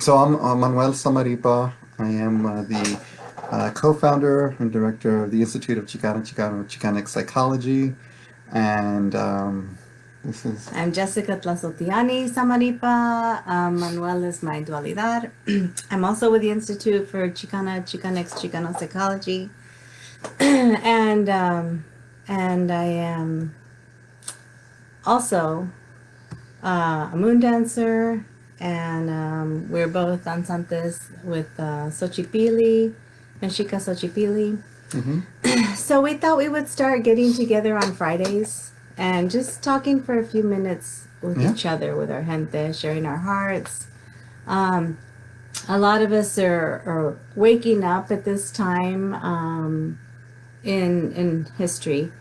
So I'm Manuel Samaripa. I am the co-founder and director of the Institute of Chicano, Chicanx Psychology, and this is I'm Jessica Tlasotiani Samaripa. Manuel is my dualidad. I'm also with the Institute for Chicana, Chicanx, Chicano Psychology, and I am also a moon dancer, and we're both danzantes with Xochipilli, Mexica Xochipilli. hmm So we thought we would start getting together on Fridays and just talking for a few minutes with yeah, each other, with our gente, sharing our hearts. Um, a lot of us are waking up at this time in history,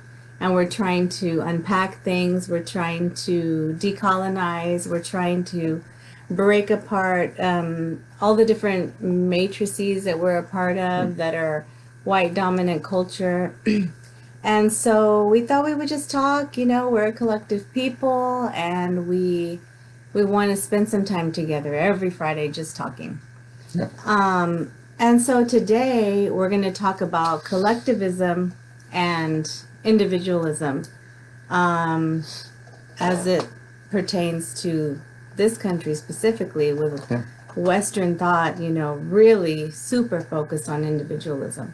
and we're trying to unpack things. We're trying to decolonize. We're trying to break apart all the different matrices that we're a part of that are white dominant culture. And so we thought we would just talk. We're a collective people, and we want to spend some time together every Friday just talking. yeah, And so today we're going to talk about collectivism and individualism, um, as it pertains to this country specifically, with yeah, Western thought, really super focused on individualism.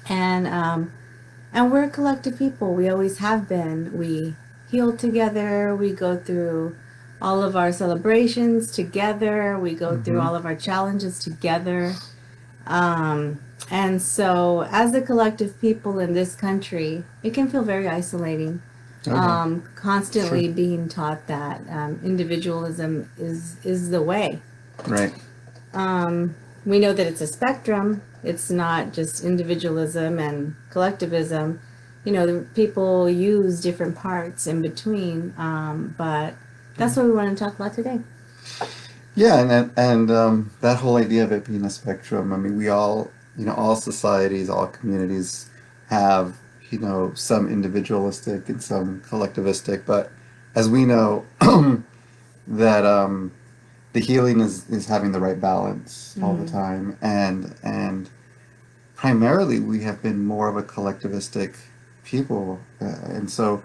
And we're a collective people. We always have been. We heal together. We go through all of our celebrations together. We go through hmm all of our challenges together. And so, as a collective people in this country, it can feel very isolating. oh yeah, sure, Constantly being taught that individualism is the way. right, We know that it's a spectrum. It's not just individualism and collectivism. People use different parts in between, but that's what we want to talk about today. yeah, and that whole idea of it being a spectrum. I mean, we all, all societies, all communities have, some individualistic and some collectivistic, but as we know, that the healing is having the right balance all the Mm-hmm. time, and primarily we have been more of a collectivistic people, and so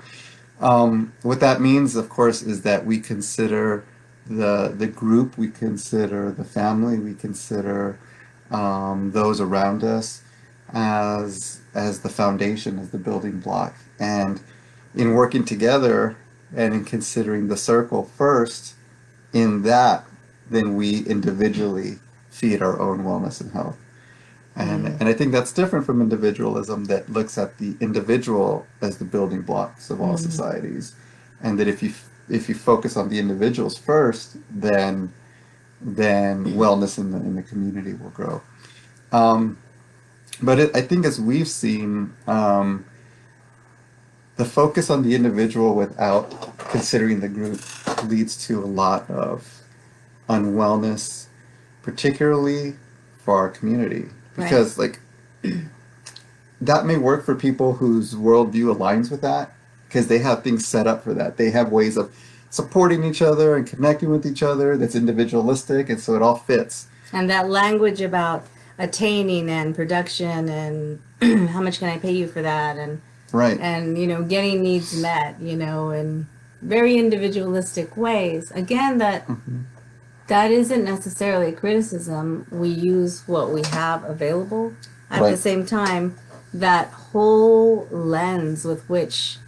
what that means, of course, is that we consider the group, we consider the family, we consider those around us as the foundation, as the building block, and in working together and in considering the circle first, in that, then we individually feed our own wellness and health. Mm-hmm. And I think that's different from individualism that looks at the individual as the building blocks of all Mm-hmm. societies, and that if you focus on the individuals first, then wellness in the community will grow. Um, but I think as we've seen, the focus on the individual without considering the group leads to a lot of unwellness, particularly for our community. Right. Because, like, that may work for people whose worldview aligns with that, because they have things set up for that. They have ways of supporting each other and connecting with each other that's individualistic, and so it all fits. And that language about attaining and production and how much can I pay you for that, Right. and getting needs met, in very individualistic ways. Again, hmm that isn't necessarily a criticism. We use what we have available. At the Right. same time, that whole lens with which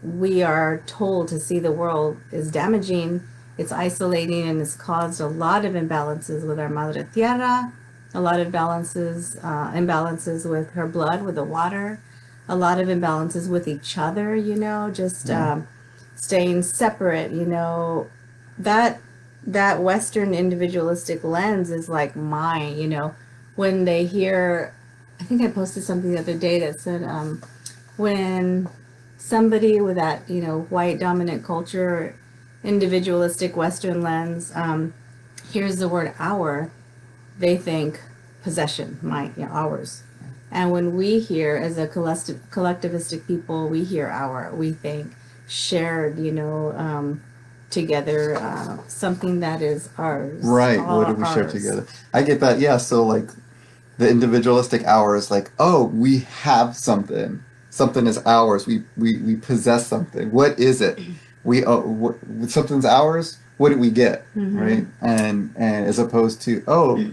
we are told to see the world is damaging. It's isolating, and it's caused a lot of imbalances with our Madre Tierra, a lot of imbalances with her blood, with the water, a lot of imbalances with each other, just Yeah. staying separate, that that Western individualistic lens is like mine, when they hear, I think I posted something the other day that said, when somebody with that, white dominant culture, individualistic Western lens, hears the word our, they think possession, my, ours. And when we hear, as a collectivistic people, we hear our, we think shared, together, something that is ours, Right. What all do we share ours. together? I get that. Yeah. So like the individualistic hour is like, oh, we have something. Something is ours. We possess something. What is it? Something's ours. What did we get? Mm-hmm. Right. And as opposed to, oh,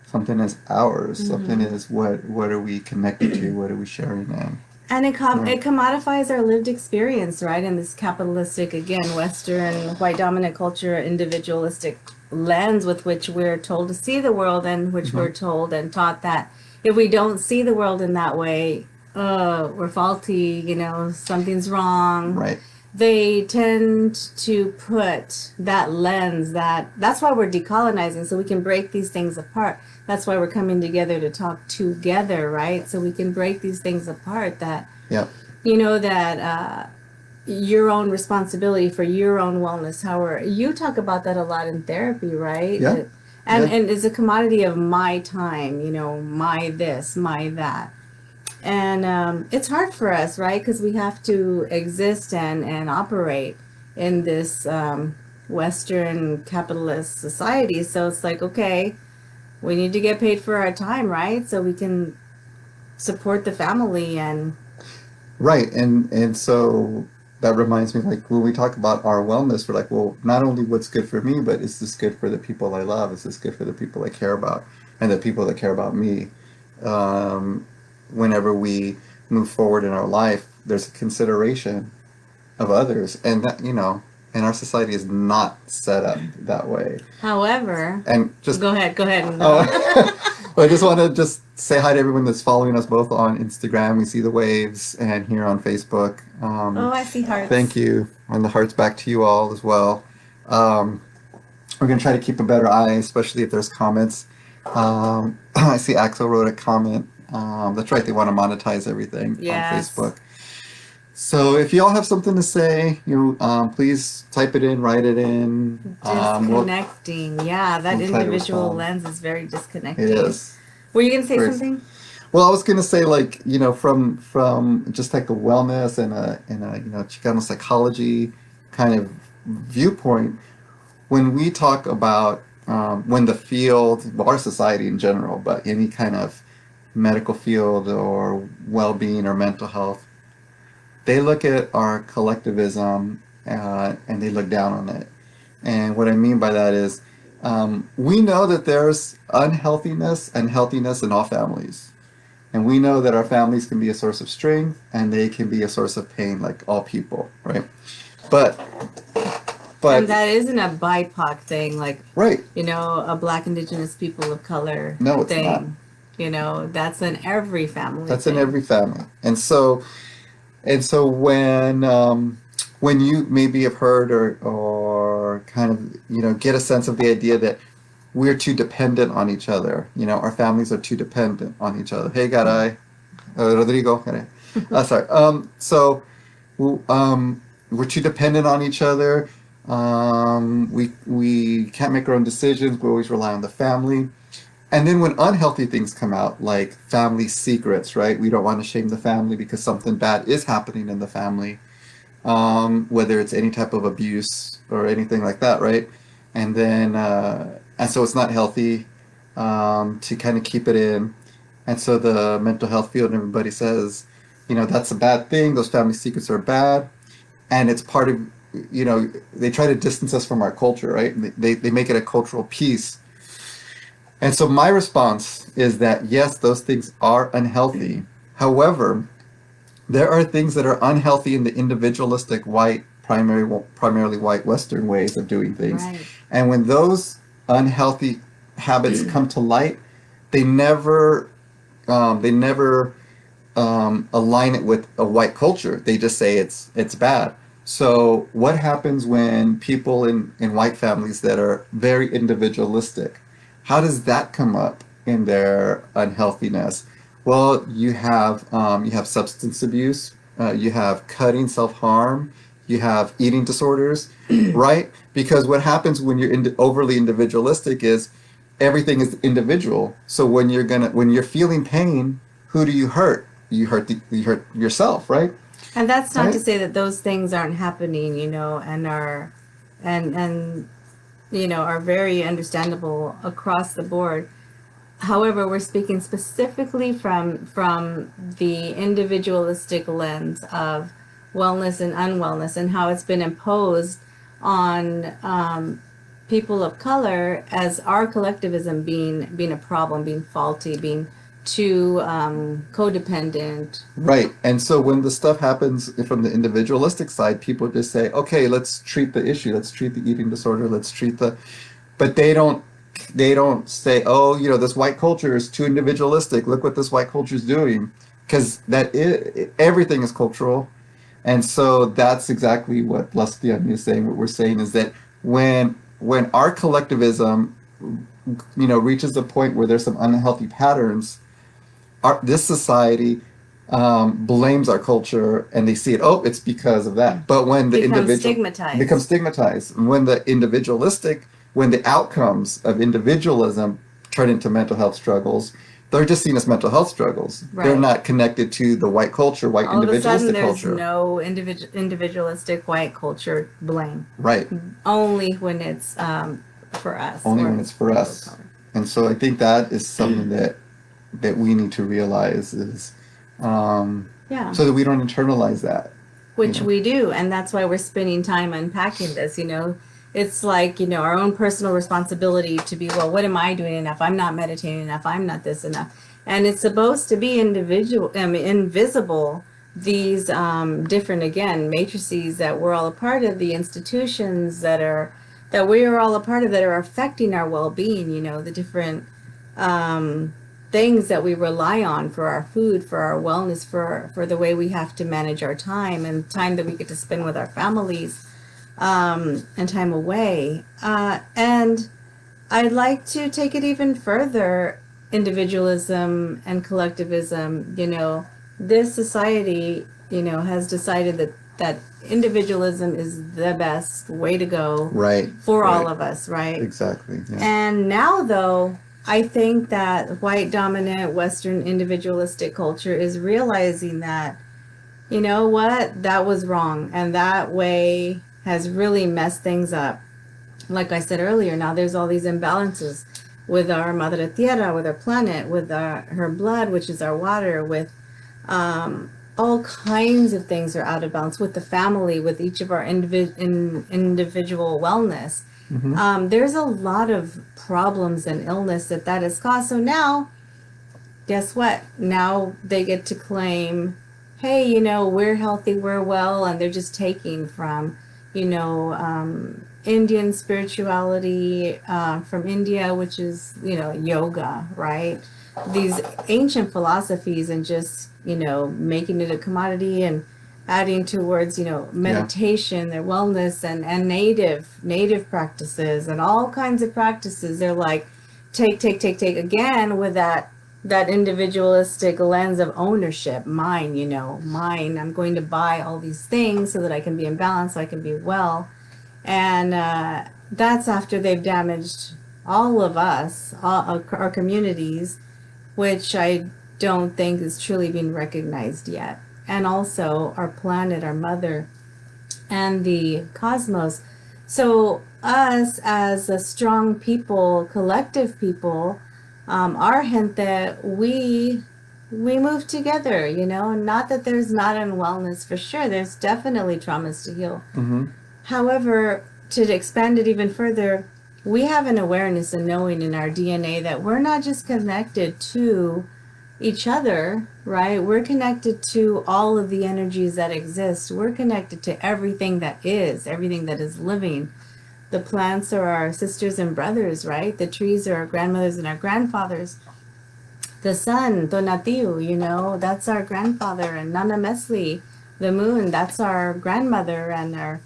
something is ours. Something Mm-hmm. is what are we connected to? What are we sharing in? And Right. it commodifies our lived experience, right? In this capitalistic, again, Western, white dominant culture, individualistic lens with which we're told to see the world, and which Hmm. we're told and taught that if we don't see the world in that way, we're faulty, something's wrong. Right. They tend to put that lens, that's why we're decolonizing, so we can break these things apart. That's why we're coming together to talk together, right? So we can break these things apart, that Yeah. that your own responsibility for your own wellness. However, you talk about that a lot in therapy, right? Yeah. And Yeah. and it's a commodity of my time, my this, my that. And it's hard for us, right? Because we have to exist and operate in this Western capitalist society. So it's like, okay, we need to get paid for our time, right? So we can support the family and Right, and so that reminds me, like when we talk about our wellness, we're like, well, not only what's good for me, but is this good for the people I love? Is this good for the people I care about, and the people that care about me? Um, Whenever we move forward in our life, there's a consideration of others, and that and our society is not set up that way. however, And just go ahead. Oh, No. well, I just want to just say hi to everyone that's following us both on Instagram. We see the waves, and here on Facebook. Oh, I see Thank hearts. you, and the hearts back to you all as well. Um, we're gonna try to keep a better eye, especially if there's comments. I see Axel wrote a comment. That's right; they want to monetize everything on Yes. Facebook. So if y'all have something to say, please type it in, write it in. Disconnecting. Yeah, that We'll try to individual respond. lens is very It disconnecting. is. Were you going to say Very. something? Well, I was gonna say, like, from just like a wellness and a Chicano psychology kind of viewpoint, when we talk about when the field, well, our society in general, but any kind of medical field or well-being or mental health, they look at our collectivism and they look down on it. And what I mean by that is, we know that there's unhealthiness and healthiness in all families. And we know that our families can be a source of strength and they can be a source of pain, like all people, right? But, And but, that isn't a BIPOC thing, like, right. a Black Indigenous people of color No, it's not. thing. That's an every family That's in thing. every family. And so when you maybe have heard or kind of, get a sense of the idea that we're too dependent on each other, our families are too dependent on each other. Hey, Garay, Rodrigo, Garay. Sorry. We're too dependent on each other. We can't make our own decisions. We always rely on the family. And then when unhealthy things come out, like family secrets, right? We don't want to shame the family because something bad is happening in the family, whether it's any type of abuse or anything like that, right? And so it's not healthy to kind of keep it in. And so the mental health field and everybody says, that's a bad thing. Those family secrets are bad, and it's part of, they try to distance us from our culture, right? They make it a cultural piece. And so my response is that yes, those things are unhealthy. However, there are things that are unhealthy in the individualistic white, primarily white Western ways of doing things. Right. And when those unhealthy habits come to light, they never align it with a white culture. They just say it's bad. So what happens when people in white families that are very individualistic, how does that come up in their unhealthiness? Well, you have substance abuse, you have cutting, self-harm, you have eating disorders, right? Because what happens when you're overly individualistic is everything is individual. So when you're feeling pain, who do you hurt? You hurt yourself, right? And that's not to Right? say that those things aren't happening, and are and are very understandable across the board. However, we're speaking specifically from the individualistic lens of wellness and unwellness, and how it's been imposed on people of color as our collectivism being a problem, being faulty, being too codependent. Right. And so when the stuff happens from the individualistic side, people just say, okay, let's treat the issue. Let's treat the eating disorder. Let's treat the, but they don't say, oh, this white culture is too individualistic. Look what this white culture is doing. Because everything is cultural. And so that's exactly what Lastiani is saying. What we're saying is that when our collectivism, reaches a point where there's some unhealthy patterns, this society blames our culture, and they see it. Oh, it's because of that. But when the Becomes individual stigmatized. becomes stigmatized, when the outcomes of individualism turn into mental health struggles, they're just seen as mental health struggles. Right. They're not connected to the white culture, white All of a sudden, individualistic there's culture. no individualistic white culture blame. Right. Only when it's for us. Only or when it's for people us. of color. And so I think that is something that we need to realize is Yeah. so that we don't internalize that. Which we do, and that's why we're spending time unpacking this. It's like, our own personal responsibility to be, well, what am I doing enough? I'm not meditating enough. I'm not this enough. And it's supposed to be invisible, these different, again, matrices that we're all a part of, the institutions that we are all a part of that are affecting our well-being, the different things that we rely on for our food, for our wellness, for the way we have to manage our time, and time that we get to spend with our families, and time away. And I'd like to take it even further, individualism and collectivism. This society, has decided that individualism is the best way to go, Right. for right. all of us, right? Exactly. Yeah. And now, though, I think that white dominant Western individualistic culture is realizing that, you know what, that was wrong. And that way has really messed things up. Like I said earlier, now there's all these imbalances with our Madre Tierra, with our planet, with her blood, which is our water, with all kinds of things are out of balance with the family, with each of our individual wellness. There's a lot of problems and illness that has caused. So now, guess what? Now they get to claim, hey, we're healthy, we're well, and they're just taking from, Indian spirituality, from India, which is, yoga, right? These ancient philosophies, and just, making it a commodity and adding towards, meditation, their wellness, and native practices, and all kinds of practices. They're like, take again, with that individualistic lens of ownership. Mine, mine. I'm going to buy all these things so that I can be in balance, so I can be well. And that's after they've damaged all of us, all our communities, which I don't think is truly being recognized yet. And also our planet, our mother, and the cosmos. So us as a strong people, collective people, our gente, we move together, not that there's not unwellness, for sure. There's definitely traumas to heal. However, to expand it even further, we have an awareness and knowing in our DNA that we're not just connected to each other, right? We're connected to all of the energies that exist. We're connected to everything that is living. The plants are our sisters and brothers, right? The trees are our grandmothers and our grandfathers. The sun, Tonatiuh, that's our grandfather. And Nana Mesli, the moon, that's our grandmother. And our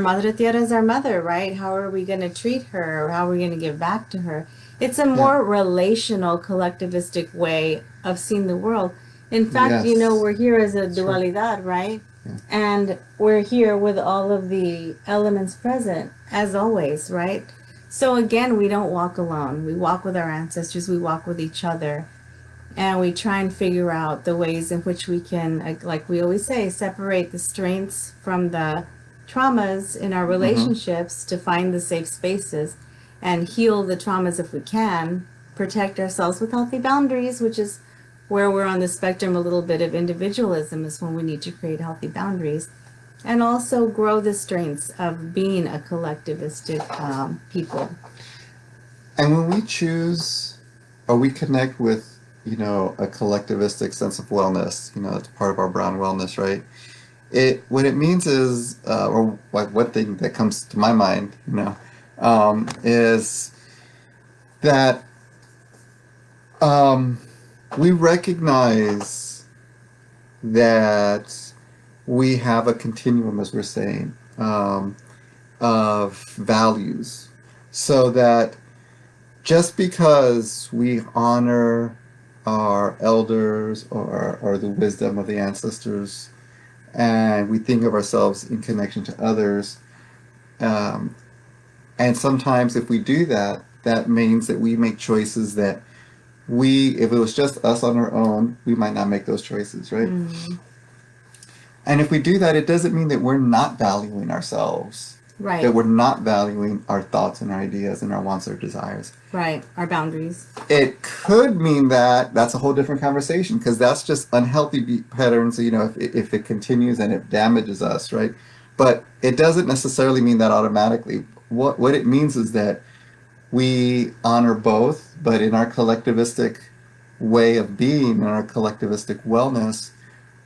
Madre Tierra is our mother, right? How are we going to treat her? Or how are we going to give back to her? It's a more relational, collectivistic way of seeing the world. In fact, Yes. we're here as a dualidad, right? Yeah. And we're here with all of the elements present, as always, right? So again, we don't walk alone. We walk with our ancestors. We walk with each other. And we try and figure out the ways in which we can, like we always say, separate the strengths from the traumas in our Mm-hmm. relationships, to find the safe spaces and heal the traumas if we can, protect ourselves with healthy boundaries, which is where we're on the spectrum a little bit of individualism, is when we need to create healthy boundaries and also grow the strengths of being a collectivistic people. And when we choose or we connect with, a collectivistic sense of wellness, it's part of our brown wellness, right? It what it means is, or like one thing that comes to my mind, is that um, we recognize that we have a continuum, as we're saying, of values, so that just because we honor our elders or the wisdom of the ancestors, and we think of ourselves in connection to others, um, and sometimes if we do that, that means that we make choices that if it was just us on our own, we might not make those choices, right? Mm, And if we do that, it doesn't mean that we're not valuing ourselves, that right, we're not valuing our thoughts and our ideas and our wants or desires. right. Our boundaries. It could mean that that's a whole different conversation, because that's just unhealthy patterns, if it continues and it damages us, right? But it doesn't necessarily mean that automatically. What it means is that we honor both, but in our collectivistic way of being, in our collectivistic wellness,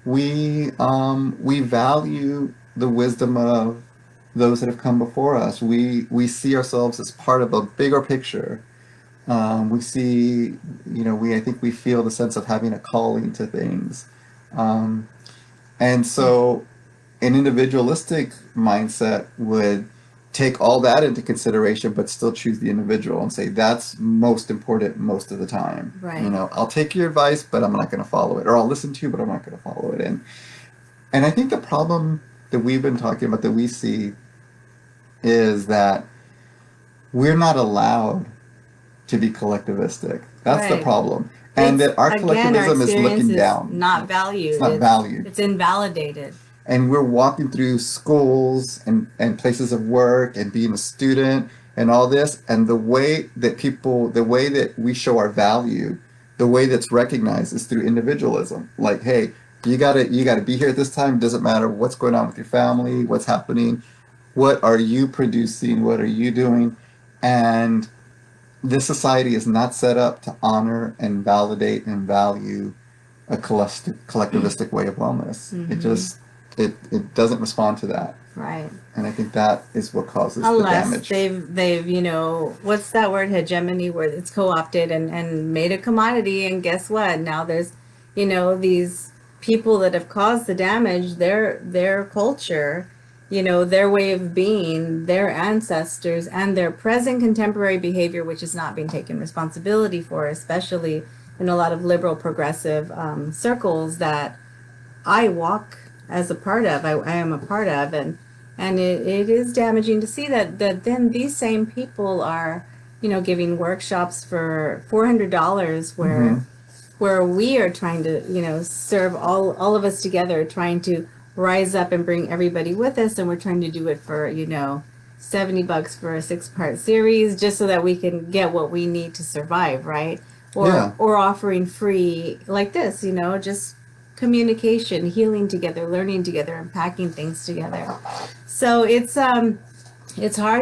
we value the wisdom of those that have come before us. We see ourselves as part of a bigger picture. We see, I think we feel the sense of having a calling to things. Um, and so an individualistic mindset would take all that into consideration, but still choose the individual and say, that's most important most of the time. Right. I'll take your advice, but I'm not going to follow it. Or I'll listen to you, but I'm not going to follow it. And I think the problem that we've been talking about, that we see, is that we're not allowed to be collectivistic. That's the Right. problem. And It's that our again, our collectivism is experience looking is down. not It's valued. not valued. It's invalidated. And we're walking through schools and places of work and being a student and all this, and the way that we show our value, the way that's recognized is through individualism. Like, hey, you gotta be here at this time. It doesn't matter what's going on with your family, what's happening, what are you producing, what are you doing. And this society is not set up to honor and validate and value a collectivistic way of wellness. It Hmm. just it doesn't respond to that, Right. and I think that is what causes the Unless damage. they've what's that word, hegemony, where it's co-opted and made a commodity, and guess what, now there's these people that have caused the damage, their culture, their way of being, their ancestors, and their present contemporary behavior, which is not being taken responsibility for, especially in a lot of liberal progressive circles that I walk as a part of, I am a part of, and it is damaging to see that then these same people are, giving workshops for $400, Hmm. where we are trying to, serve all of us together, trying to rise up and bring everybody with us, and we're trying to do it for, $70 for a 6-part series, just so that we can get what we need to survive, right? Yeah, Or offering free like this, just communication, healing together, learning together, and packing things together. So it's hard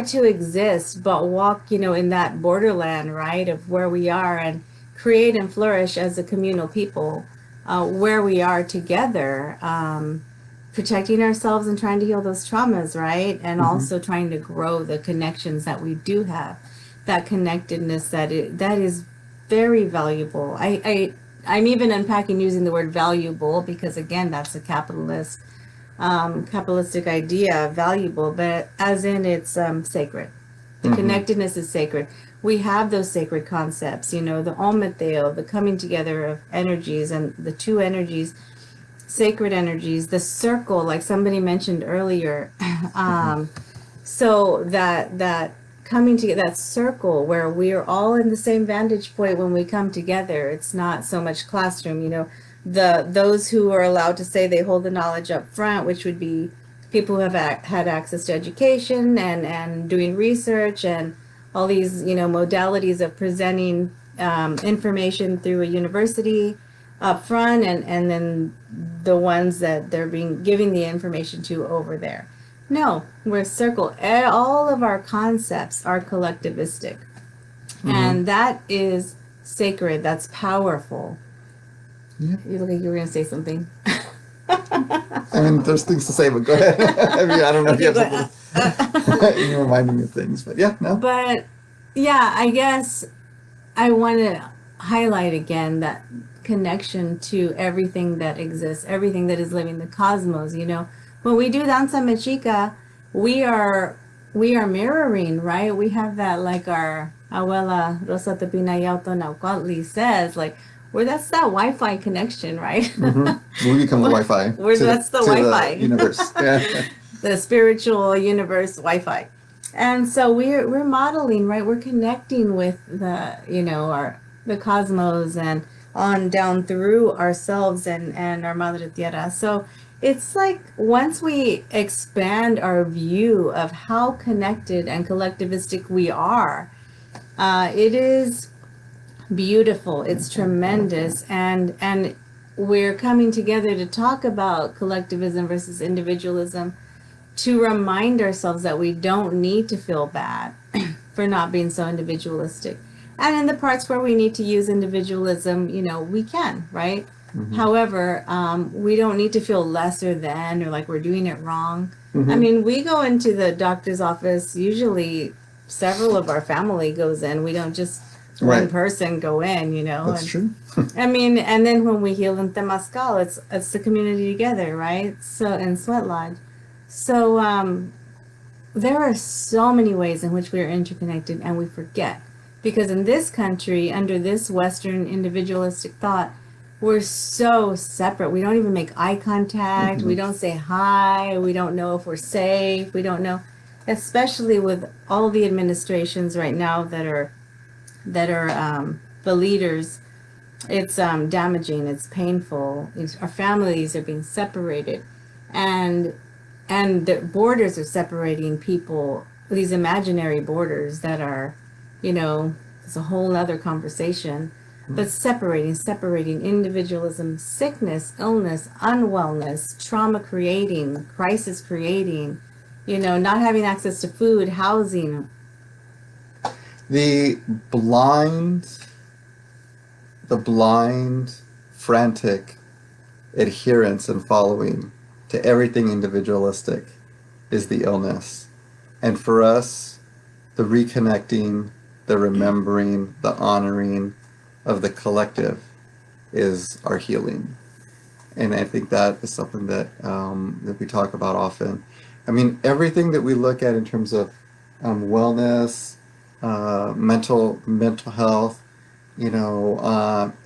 to exist but walk, in that borderland, right, of where we are, and create and flourish as a communal people, where we are together, protecting ourselves and trying to heal those traumas, right, and hmm, also trying to grow the connections that we do have, that connectedness that is very valuable. I'm even unpacking using the word valuable, because again, that's a capitalistic idea, valuable, but as in it's sacred. The hmm, connectedness is sacred. We have those sacred concepts, the ometheo, the coming together of energies, and the two energies, sacred energies, the circle, like somebody mentioned earlier. hmm. um, so that coming together, that circle where we are all in the same vantage point when we come together. It's not so much classroom, those who are allowed to say they hold the knowledge up front, which would be people who have had access to education and doing research and all these, modalities of presenting information through a university up front, and then the ones that they're giving the information to over there. No, we're circle. All of our concepts are collectivistic. And that is sacred. That's powerful. Yeah. You look like you were going to say something. I mean, there's things to say, but go ahead. I mean, I don't know if you have something. You're reminding me of things, but yeah, no. But yeah, I guess I want to highlight again that connection to everything that exists, everything that is living, the cosmos. When we do danza mexica, we are mirroring, right? We have that, like our abuela Rosa Tepina Yauto Naucatli says, like, that's that Wi-Fi connection, right? We become the Wi-Fi. That's the Wi-Fi. The universe. Yeah. The spiritual universe Wi-Fi. And so we're modeling, right? We're connecting with the cosmos and on down through ourselves and our Madre Tierra. So it's like once we expand our view of how connected and collectivistic we are, it is beautiful. It's tremendous. And we're coming together to talk about collectivism versus individualism, to remind ourselves that we don't need to feel bad for not being so individualistic. And in the parts where we need to use individualism, we can, right? However, we don't need to feel lesser than or like we're doing it wrong. I mean, we go into the doctor's office, usually several of our family goes in. We don't just one person go in, That's true. I mean, and then when we heal in Temascal, it's the community together, right? So in Sweat Lodge. So there are so many ways in which we are interconnected and we forget. Because in this country, under this Western individualistic thought, we're so separate. We don't even make eye contact. We don't say hi. We don't know if we're safe. We don't know, especially with all the administrations right now that are the leaders. It's damaging. It's painful. Our families are being separated, and the borders are separating people. These imaginary borders that are, it's a whole other conversation. But separating individualism, sickness, illness, unwellness, trauma creating, crisis creating, not having access to food, housing. The blind, frantic adherence and following to everything individualistic is the illness. And for us, the reconnecting, the remembering, the honoring of the collective is our healing. And I think that is something that we talk about often. I mean, everything that we look at in terms of wellness, mental health,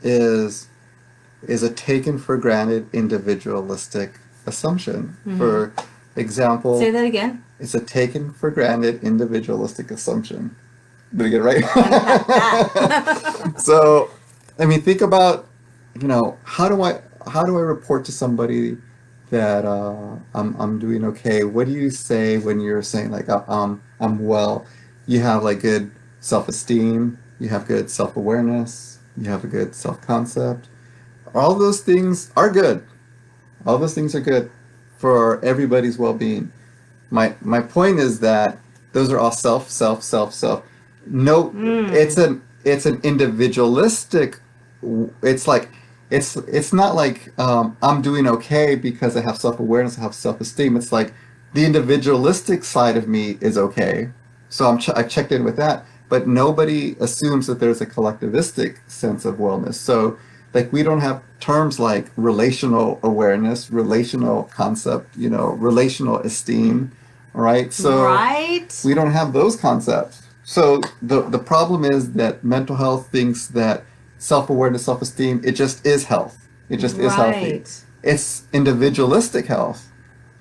is a taken for granted individualistic assumption. For example, Say that again. It's a taken for granted individualistic assumption. Did I get it right? So, I mean, think about, how do I report to somebody that I'm doing okay? What do you say when you're saying like I'm well? You have like good self-esteem, you have good self-awareness, you have a good self-concept. All those things are good. All those things are good for everybody's well-being. My point is that those are all self. No, it's an individualistic. It's like it's not like I'm doing okay because I have self-awareness, I have self-esteem. It's like the individualistic side of me is okay, so I've checked in with that. But nobody assumes that there's a collectivistic sense of wellness. So like we don't have terms like relational awareness, relational concept, relational esteem, right? So we don't have those concepts. So the problem is that mental health thinks that self-awareness, self-esteem, it just is health. It just is healthy. It's individualistic health,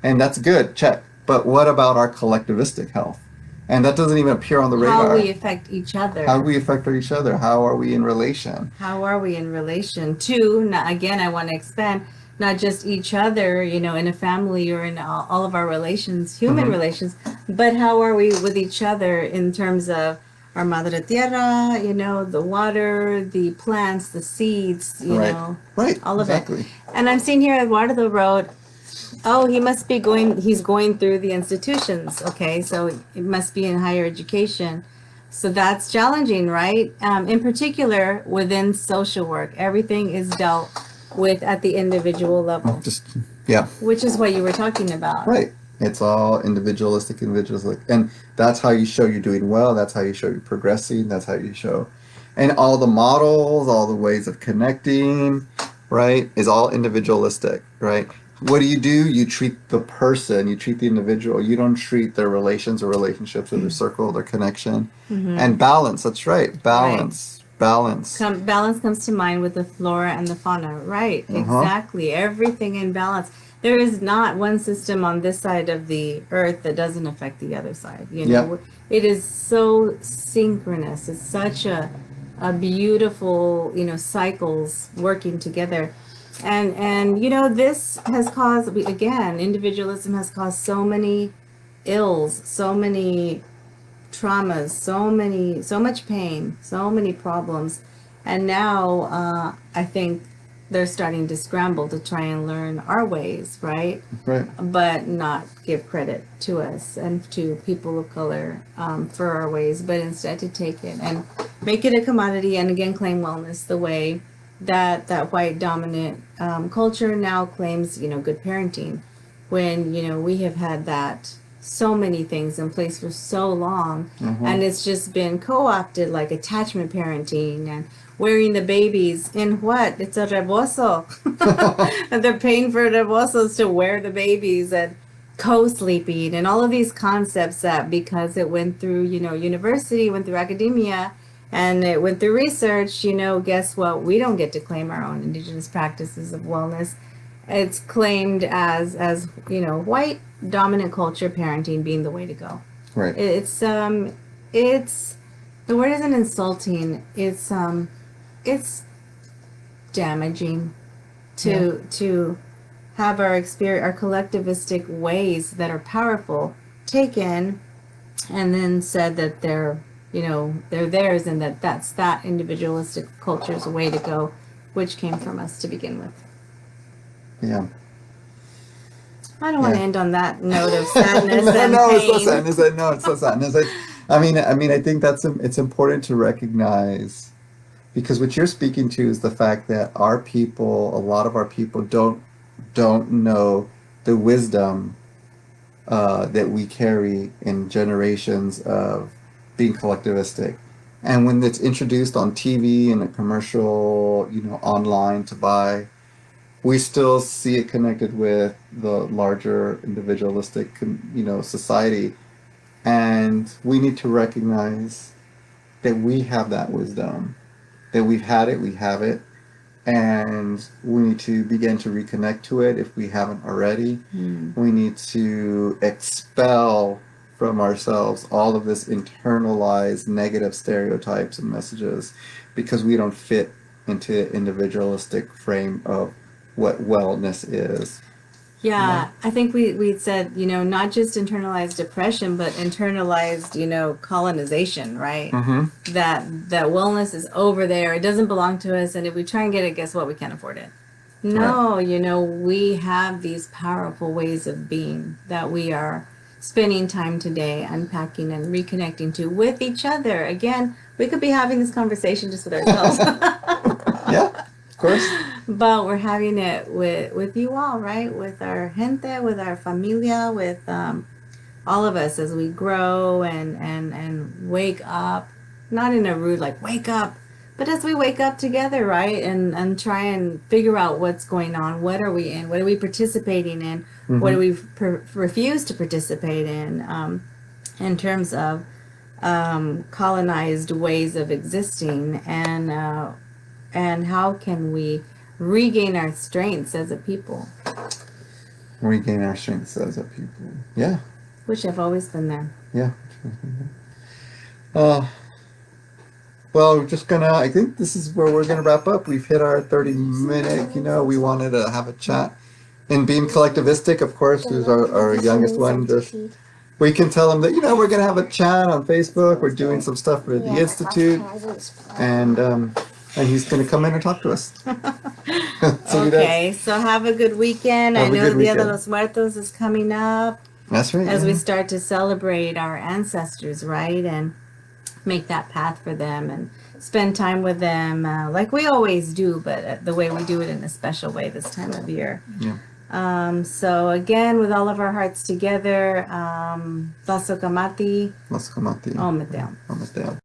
and that's good, check. But what about our collectivistic health? And that doesn't even appear on the radar. How we affect each other. How we affect each other. How are we in relation? How are we in relation to, now, again, I want to expand, not just each other, in a family or in all of our relations, human Hmm. relations, but how are we with each other in terms of our Madre Tierra, the water, the plants, the seeds, Right. Right. all of it. Exactly. And I'm seeing here Eduardo wrote, oh, he must be he's going through the institutions. Okay, so it must be in higher education. So that's challenging, right? In particular, within social work, everything is dealt with at the individual level, Just yeah. which is what you were talking about. Right. It's all individualistic, and that's how you show you're doing well. That's how you show you're progressing. That's how you show, and all the models, all the ways of connecting, right, is all individualistic, right? What do? You treat the person, you treat the individual. You don't treat their relations or relationships or their circle, their connection, and balance. That's right, Right. balance, balance. Balance comes to mind with the flora and the fauna. Right, Uh huh. exactly. Everything in balance. There is not one system on this side of the earth that doesn't affect the other side. Yeah. It is so synchronous. It's such a beautiful, cycles working together. And this has caused, again, individualism has caused so many ills, so many traumas, so much pain, so many problems. And now I think they're starting to scramble to try and learn our ways, right? Right. But not give credit to us and to people of color for our ways, but instead to take it and make it a commodity and again claim wellness the way that white dominant culture now claims, good parenting, when we have had that so many things in place for so long, Uh and it's just been co-opted like attachment parenting and wearing the babies in what? It's a rebozo. huh. And they're paying for rebozos to wear the babies and co-sleeping and all of these concepts that because it went through, university, went through academia, and it went through research, guess what? We don't get to claim our own indigenous practices of wellness. It's claimed as white dominant culture parenting being the way to go. Right. It's the word isn't insulting. It's damaging Yeah. to have our experience, our collectivistic ways that are powerful taken and then said that they're theirs and that's that individualistic culture's way to go, which came from us to begin with. Yeah. I don't want to Yeah. end on that note of sadness No, and no, it's not pain. sadness. No, it's not sadness. I think it's important to recognize because what you're speaking to is the fact that our people, a lot of our people, don't know the wisdom that we carry in generations of being collectivistic. And when it's introduced on TV and a commercial, online to buy, we still see it connected with the larger individualistic, society. And we need to recognize that we have that wisdom, that we've had it, we have it, and we need to begin to reconnect to it if we haven't already. Hmm. We need to expel from ourselves all of this internalized negative stereotypes and messages because we don't fit into the individualistic frame of what wellness is. Yeah, I think we said, not just internalized depression, but internalized, colonization, right? Mm-hmm. That wellness is over there. It doesn't belong to us, and if we try and get it, guess what? We can't afford it. Right. No, we have these powerful ways of being that we are spending time today unpacking and reconnecting to with each other. Again, we could be having this conversation just with ourselves. Yeah, of course. But we're having it with you all, right? With our gente, with our familia, with all of us as we grow and wake up, not in a rude like wake up, but as we wake up together, right? And try and figure out what's going on. What are we in? What are we participating in? What do Mm-hmm. we refuse to participate in terms of colonized ways of existing, and how can we regain our strengths as a people, Regain our strengths as a people. Yeah, which have always been there. yeah. Uh, Well, we're just gonna, I think this is where we're gonna wrap up. We've hit our 30-minute, we wanted to have a chat. And being collectivistic, of course, who's our youngest one, just, we can tell him that, we're gonna have a chat on Facebook. We're doing some stuff for the Institute. And he's gonna come in and talk to us. So Okay, so have a good weekend. I Have a know good Dia de weekend. los Muertos is coming up That's right. as we start to celebrate our ancestors, right? And make that path for them and spend time with them like we always do, but the way we do it in a special way this time of year. Yeah. So again, with all of our hearts together, Taso Kamati, Mas kamati. Ometeo. Ometeo.